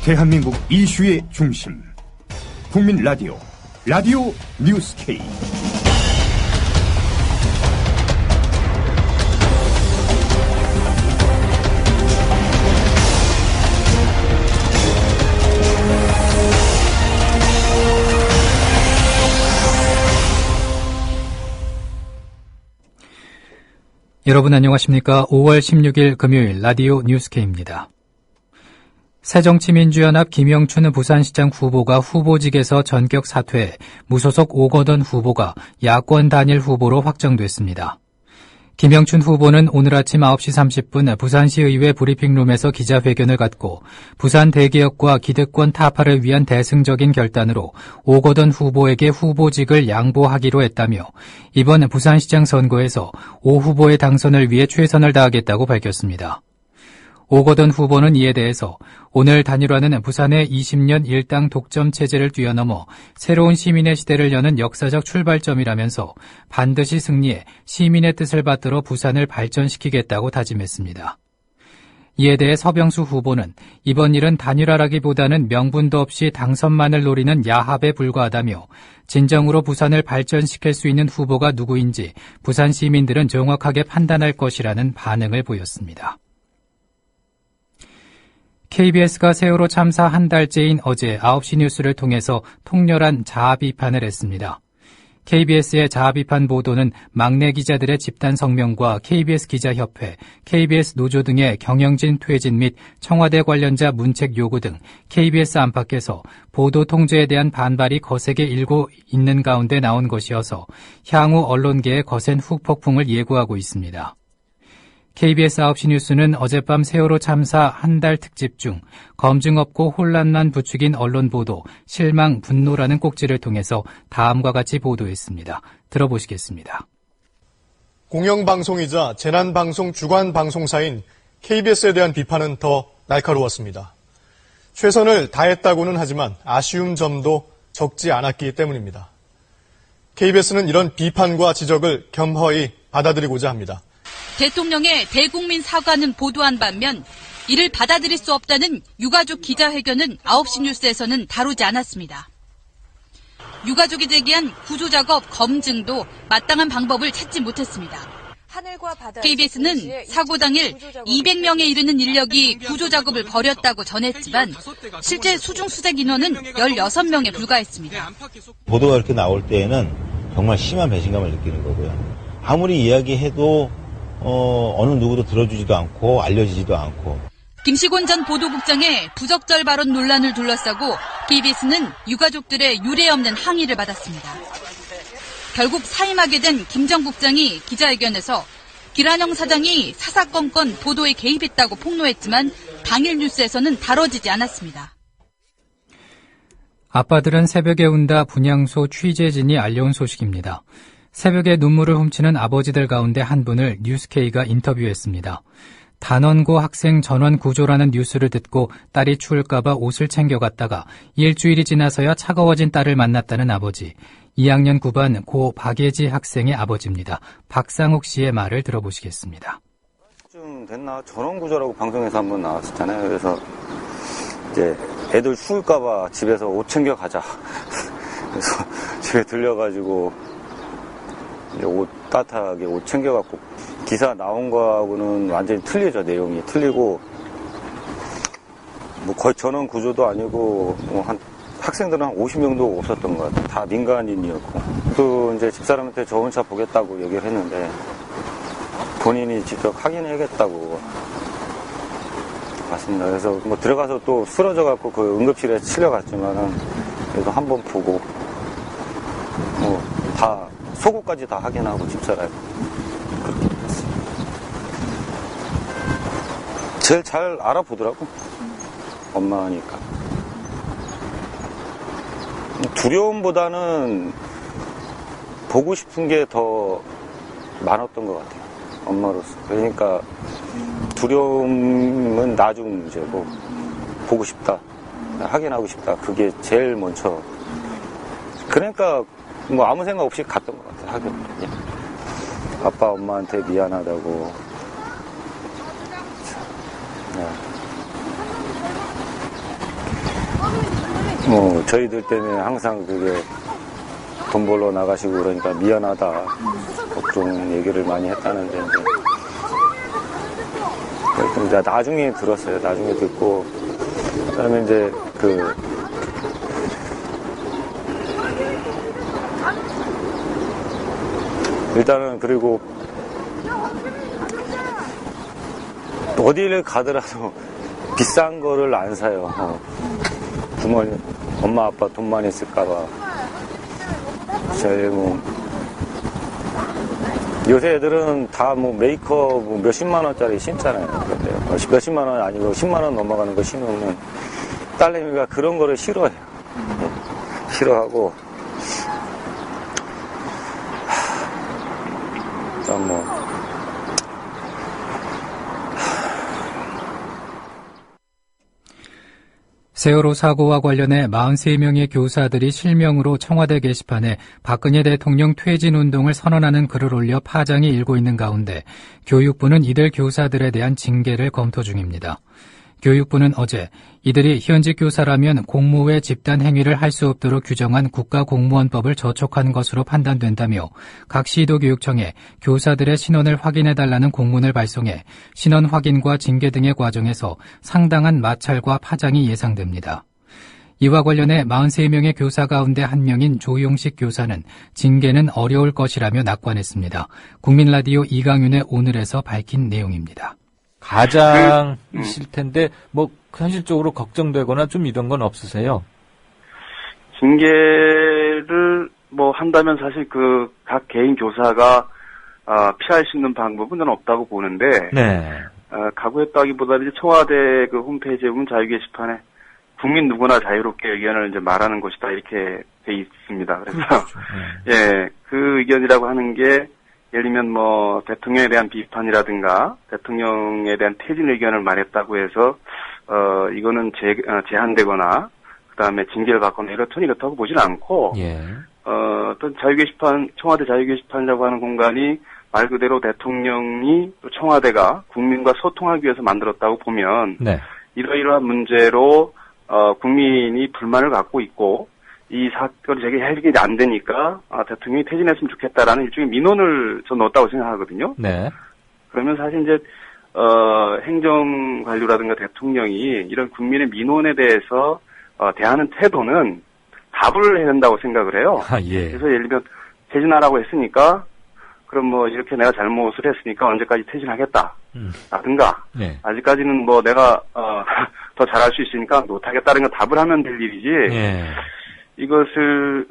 대한민국 이슈의 중심, 국민 라디오, 라디오 뉴스 K. 여러분 안녕하십니까? 5월 16일 금요일 라디오 뉴스 K입니다. 새정치민주연합 김영춘 부산시장 후보가 후보직에서 전격 사퇴, 무소속 오거돈 후보가 야권 단일 후보로 확정됐습니다. 김영춘 후보는 오늘 아침 9시 30분 부산시의회 브리핑룸에서 기자회견을 갖고 부산 대개혁과 기득권 타파를 위한 대승적인 결단으로 오거돈 후보에게 후보직을 양보하기로 했다며 이번 부산시장 선거에서 오 후보의 당선을 위해 최선을 다하겠다고 밝혔습니다. 오거돈 후보는 이에 대해서 오늘 단일화는 부산의 20년 일당 독점 체제를 뛰어넘어 새로운 시민의 시대를 여는 역사적 출발점이라면서 반드시 승리해 시민의 뜻을 받들어 부산을 발전시키겠다고 다짐했습니다. 이에 대해 서병수 후보는 이번 일은 단일화라기보다는 명분도 없이 당선만을 노리는 야합에 불과하다며 진정으로 부산을 발전시킬 수 있는 후보가 누구인지 부산 시민들은 정확하게 판단할 것이라는 반응을 보였습니다. KBS가 세월호 참사 한 달째인 어제 9시 뉴스를 통해서 통렬한 자아 비판을 했습니다. KBS의 자아 비판 보도는 막내 기자들의 집단 성명과 KBS 기자협회, KBS 노조 등의 경영진 퇴진 및 청와대 관련자 문책 요구 등 KBS 안팎에서 보도 통제에 대한 반발이 거세게 일고 있는 가운데 나온 것이어서 향후 언론계의 거센 후폭풍을 예고하고 있습니다. KBS 9시 뉴스는 어젯밤 세월호 참사 한 달 특집 중 검증 없고 혼란만 부추긴 언론 보도, 실망, 분노라는 꼭지를 통해서 다음과 같이 보도했습니다. 들어보시겠습니다. 공영방송이자 재난방송 주관방송사인 KBS에 대한 비판은 더 날카로웠습니다. 최선을 다했다고는 하지만 아쉬운 점도 적지 않았기 때문입니다. KBS는 이런 비판과 지적을 겸허히 받아들이고자 합니다. 대통령의 대국민 사과는 보도한 반면 이를 받아들일 수 없다는 유가족 기자회견은 9시 뉴스에서는 다루지 않았습니다. 유가족이 제기한 구조작업 검증도 마땅한 방법을 찾지 못했습니다. KBS는 사고 당일 200명에 이르는 인력이 구조작업을 벌였다고 전했지만 실제 수중수색 인원은 16명에 불과했습니다. 보도가 이렇게 나올 때에는 정말 심한 배신감을 느끼는 거고요. 아무리 이야기해도 어느 누구도 들어주지도 않고 알려지지도 않고. 김시곤 전 보도국장의 부적절 발언 논란을 둘러싸고 KBS는 유가족들의 유례없는 항의를 받았습니다. 결국 사임하게 된 김 전 국장이 기자회견에서 기란영 사장이 사사건건 보도에 개입했다고 폭로했지만 당일 뉴스에서는 다뤄지지 않았습니다. 아빠들은 새벽에 운다 분향소 취재진이 알려온 소식입니다. 새벽에 눈물을 훔치는 아버지들 가운데 한 분을 뉴스K가 인터뷰했습니다. 단원고 학생 전원 구조라는 뉴스를 듣고 딸이 추울까봐 옷을 챙겨갔다가 일주일이 지나서야 차가워진 딸을 만났다는 아버지. 2학년 9반 고 박예지 학생의 아버지입니다. 박상욱 씨의 말을 들어보시겠습니다. 좀 됐나? 전원 구조라고 방송에서 한번 나왔었잖아요. 그래서 이제 애들 추울까봐 집에서 옷 챙겨가자. 그래서 집에 들려가지고 이제 옷 따뜻하게 옷 챙겨갖고 기사 나온 거하고는 완전히 틀리죠. 내용이 틀리고 뭐 거의 전원 구조도 아니고 뭐 한 학생들은 한 50명도 없었던 것 같아요. 다 민간인이었고 또 이제 집사람한테 저 혼자 보겠다고 얘기를 했는데 본인이 직접 확인해야겠다고 맞습니다. 그래서 뭐 들어가서 또 쓰러져갖고 그 응급실에 실려갔지만은 그래도 한번 보고 뭐 다 속옷까지 다 확인하고 집사람이 그렇게 했어요. 제일 잘 알아보더라고. 엄마니까. 두려움보다는 보고 싶은 게 더 많았던 것 같아요. 엄마로서. 그러니까 두려움은 나중 문제고 보고 싶다. 확인하고 싶다. 그게 제일 먼저. 그러니까 뭐 아무 생각 없이 갔던 것 같아요. 학교. 아빠 엄마한테 미안하다고. 네. 저희들 때문에 항상 그게 돈 벌러 나가시고 그러니까 미안하다. 걱정 얘기를 많이 했다는데, 이제 나중에 들었어요. 나중에 듣고, 그 다음에 이제 일단은 그리고 어디를 가더라도 비싼 거를 안 사요. 부모님, 엄마, 아빠 돈만 있을까봐. 요새 애들은 다 메이커 몇십만 원짜리 신잖아요. 몇십만 원 아니고 10만 원 넘어가는 거 신으면 딸내미가 그런 거를 싫어해요. 싫어하고, 세월호 사고와 관련해 43명의 교사들이 실명으로 청와대 게시판에 박근혜 대통령 퇴진운동을 선언하는 글을 올려 파장이 일고 있는 가운데 교육부는 이들 교사들에 대한 징계를 검토 중입니다. 교육부는 어제 이들이 현직 교사라면 공무 외 집단 행위를 할 수 없도록 규정한 국가공무원법을 저촉한 것으로 판단된다며 각 시도교육청에 교사들의 신원을 확인해달라는 공문을 발송해 신원 확인과 징계 등의 과정에서 상당한 마찰과 파장이 예상됩니다. 이와 관련해 43명의 교사 가운데 한 명인 조용식 교사는 징계는 어려울 것이라며 낙관했습니다. 국민라디오 이강윤의 오늘에서 밝힌 내용입니다. 가장이실 텐데 현실적으로 걱정되거나 좀 이런 건 없으세요? 징계를 한다면 사실 각 개인 교사가 피할 수 있는 방법은 저는 없다고 보는데, 네. 각오했다기보다는 이제 청와대 홈페이지에 보면 자유 게시판에 국민 누구나 자유롭게 의견을 이제 말하는 것이다 이렇게 돼 있습니다. 그래서 그렇죠. 예, 그 의견이라고 하는 게 예를 들면 대통령에 대한 비판이라든가 대통령에 대한 퇴진 의견을 말했다고 해서 이거는 제한되거나 그다음에 징계를 받거나 이렇다고 보지는 않고, 예. 어떤 자유 게시판, 청와대 자유 게시판이라고 하는 공간이 말 그대로 대통령이 또 청와대가 국민과 소통하기 위해서 만들었다고 보면, 네. 이러이러한 문제로 국민이 불만을 갖고 있고 이 사건이 해결이 안 되니까 대통령이 퇴진했으면 좋겠다라는 일종의 민원을 전 넣었다고 생각하거든요. 네. 그러면 사실 이제 행정관료라든가 대통령이 이런 국민의 민원에 대해서 대하는 태도는 답을 해야 된다고 생각을 해요. 예. 그래서 예를 들면 퇴진하라고 했으니까 그럼 이렇게 내가 잘못을 했으니까 언제까지 퇴진하겠다. 라든가 네. 아직까지는 내가 더 잘할 수 있으니까 못하겠다는 건 답을 하면 될 일이지. 예. 이것을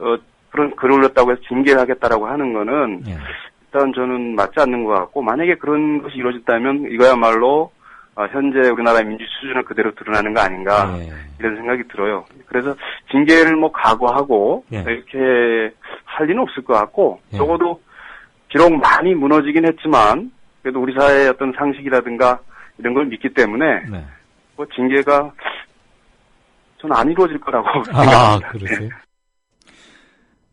그런 글을 올렸다고 해서 징계를 하겠다라고 하는 거는 예. 일단 저는 맞지 않는 것 같고, 만약에 그런 것이 이루어졌다면 이거야말로 현재 우리나라의 민주 수준을 그대로 드러나는 거 아닌가 예. 이런 생각이 들어요. 그래서 징계를 각오하고 예. 이렇게 할 리는 없을 것 같고 예. 적어도 비록 많이 무너지긴 했지만 그래도 우리 사회의 어떤 상식이라든가 이런 걸 믿기 때문에 네. 징계가 저는 안 이루어질 거라고 생각합니다. 그러세요?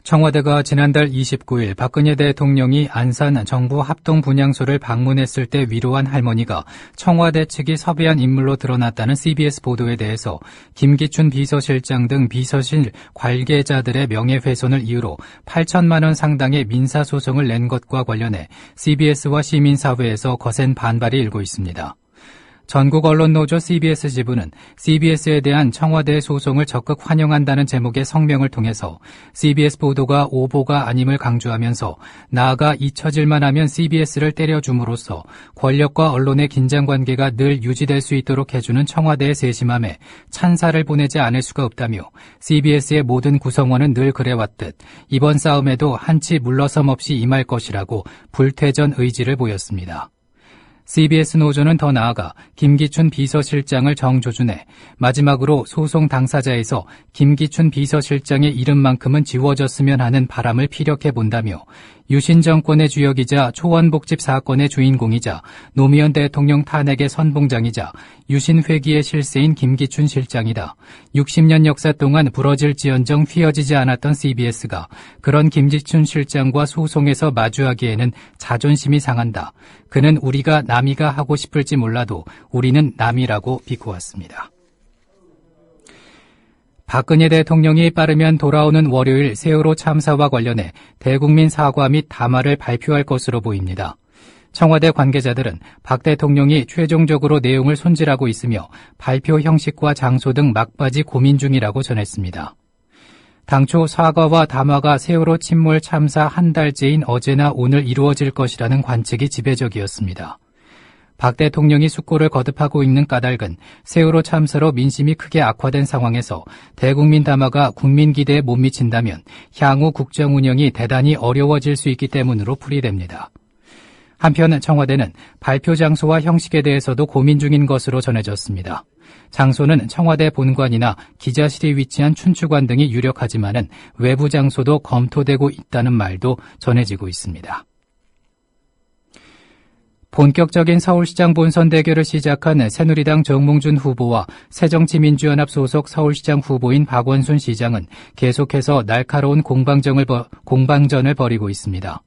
청와대가 지난달 29일 박근혜 대통령이 안산 정부 합동분향소를 방문했을 때 위로한 할머니가 청와대 측이 섭외한 인물로 드러났다는 CBS 보도에 대해서 김기춘 비서실장 등 비서실 관계자들의 명예훼손을 이유로 8천만 원 상당의 민사소송을 낸 것과 관련해 CBS와 시민사회에서 거센 반발이 일고 있습니다. 전국 언론노조 CBS 지부는 CBS에 대한 청와대 소송을 적극 환영한다는 제목의 성명을 통해서 CBS 보도가 오보가 아님을 강조하면서 나아가 잊혀질만 하면 CBS를 때려줌으로써 권력과 언론의 긴장관계가 늘 유지될 수 있도록 해주는 청와대의 세심함에 찬사를 보내지 않을 수가 없다며 CBS의 모든 구성원은 늘 그래왔듯 이번 싸움에도 한치 물러섬 없이 임할 것이라고 불퇴전 의지를 보였습니다. CBS 노조는 더 나아가 김기춘 비서실장을 정조준해 마지막으로 소송 당사자에서 김기춘 비서실장의 이름만큼은 지워졌으면 하는 바람을 피력해 본다며 유신 정권의 주역이자 초원복집 사건의 주인공이자 노무현 대통령 탄핵의 선봉장이자 유신 회기의 실세인 김기춘 실장이다. 60년 역사 동안 부러질지언정 휘어지지 않았던 CBS가 그런 김기춘 실장과 소송에서 마주하기에는 자존심이 상한다. 그는 우리가 남이가 하고 싶을지 몰라도 우리는 남이라고 비꼬았습니다. 박근혜 대통령이 빠르면 돌아오는 월요일 세월호 참사와 관련해 대국민 사과 및 담화를 발표할 것으로 보입니다. 청와대 관계자들은 박 대통령이 최종적으로 내용을 손질하고 있으며 발표 형식과 장소 등 막바지 고민 중이라고 전했습니다. 당초 사과와 담화가 세월호 침몰 참사 한 달째인 어제나 오늘 이루어질 것이라는 관측이 지배적이었습니다. 박 대통령이 숙고를 거듭하고 있는 까닭은 세월호 참사로 민심이 크게 악화된 상황에서 대국민 담화가 국민 기대에 못 미친다면 향후 국정 운영이 대단히 어려워질 수 있기 때문으로 풀이됩니다. 한편 청와대는 발표 장소와 형식에 대해서도 고민 중인 것으로 전해졌습니다. 장소는 청와대 본관이나 기자실이 위치한 춘추관 등이 유력하지만은 외부 장소도 검토되고 있다는 말도 전해지고 있습니다. 본격적인 서울시장 본선 대결을 시작한 새누리당 정몽준 후보와 새정치민주연합 소속 서울시장 후보인 박원순 시장은 계속해서 날카로운 공방전을 벌이고 있습니다.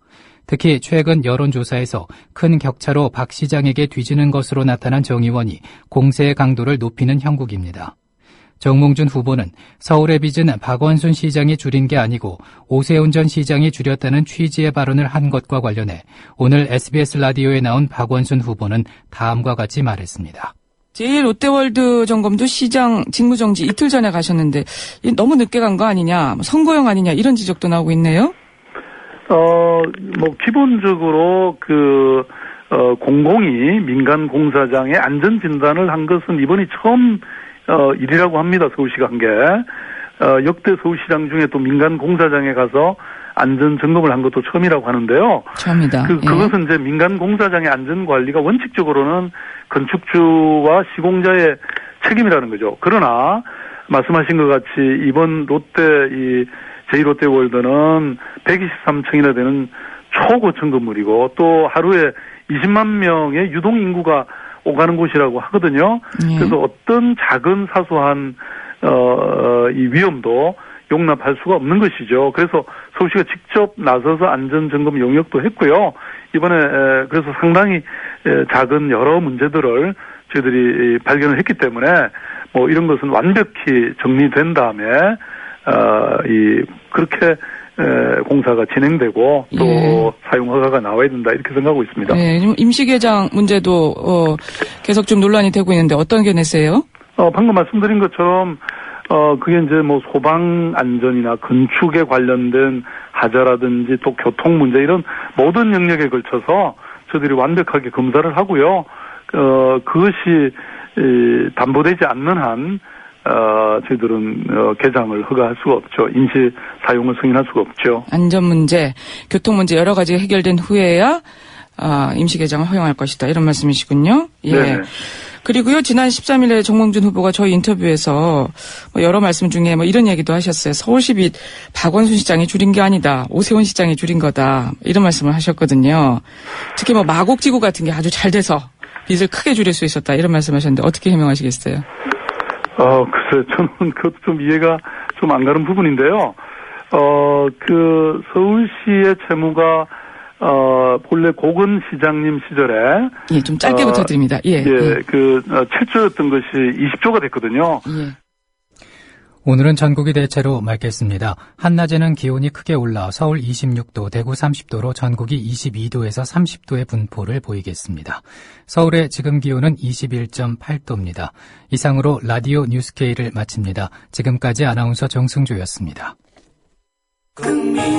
특히 최근 여론조사에서 큰 격차로 박 시장에게 뒤지는 것으로 나타난 정 의원이 공세의 강도를 높이는 형국입니다. 정몽준 후보는 서울의 빚은 박원순 시장이 줄인 게 아니고 오세훈 전 시장이 줄였다는 취지의 발언을 한 것과 관련해 오늘 SBS 라디오에 나온 박원순 후보는 다음과 같이 말했습니다. 제1롯데월드 점검도 시장 직무정지 이틀 전에 가셨는데 너무 늦게 간 거 아니냐, 선거용 아니냐 이런 지적도 나오고 있네요. 기본적으로 공공이 민간 공사장에 안전 진단을 한 것은 이번이 처음 일이라고 합니다. 서울시가 한 게. 역대 서울시장 중에 또 민간 공사장에 가서 안전 점검을 한 것도 처음이라고 하는데요. 처음이다. 그것은 이제 민간 공사장의 안전 관리가 원칙적으로는 건축주와 시공자의 책임이라는 거죠. 그러나 말씀하신 것 같이 이번 제1롯데월드는 123층이나 되는 초고층 건물이고 또 하루에 20만 명의 유동인구가 오가는 곳이라고 하거든요. 그래서 어떤 작은 사소한 이 위험도 용납할 수가 없는 것이죠. 그래서 서울시가 직접 나서서 안전점검 용역도 했고요. 이번에 그래서 상당히 작은 여러 문제들을 저희들이 발견을 했기 때문에 이런 것은 완벽히 정리된 다음에 그렇게 공사가 진행되고 또 사용 허가가 나와야 된다 이렇게 생각하고 있습니다. 네, 임시개장 문제도 계속 좀 논란이 되고 있는데 어떤 견해세요? 방금 말씀드린 것처럼 그게 이제 소방 안전이나 건축에 관련된 하자라든지 또 교통 문제 이런 모든 영역에 걸쳐서 저희들이 완벽하게 검사를 하고요. 그것이 담보되지 않는 한 저희들은 개장을 허가할 수가 없죠. 임시 사용을 승인할 수가 없죠. 안전 문제, 교통 문제 여러 가지 해결된 후에야 임시 개장을 허용할 것이다. 이런 말씀이시군요. 예. 네. 그리고요, 지난 13일에 정몽준 후보가 저희 인터뷰에서 여러 말씀 중에 이런 얘기도 하셨어요. 서울시 빚 박원순 시장이 줄인 게 아니다. 오세훈 시장이 줄인 거다. 이런 말씀을 하셨거든요. 특히 마곡지구 같은 게 아주 잘 돼서 빚을 크게 줄일 수 있었다. 이런 말씀하셨는데 어떻게 해명하시겠어요? 글쎄, 저는 그것도 좀 이해가 좀 안 가는 부분인데요. 서울시의 채무가, 본래 고건 시장님 시절에. 예, 좀 짧게 부탁드립니다. 예. 7조였던 것이 20조가 됐거든요. 예. 오늘은 전국이 대체로 맑겠습니다. 한낮에는 기온이 크게 올라 서울 26도, 대구 30도로 전국이 22도에서 30도의 분포를 보이겠습니다. 서울의 지금 기온은 21.8도입니다. 이상으로 라디오 뉴스케이를 마칩니다. 지금까지 아나운서 정승조였습니다. 국민라디오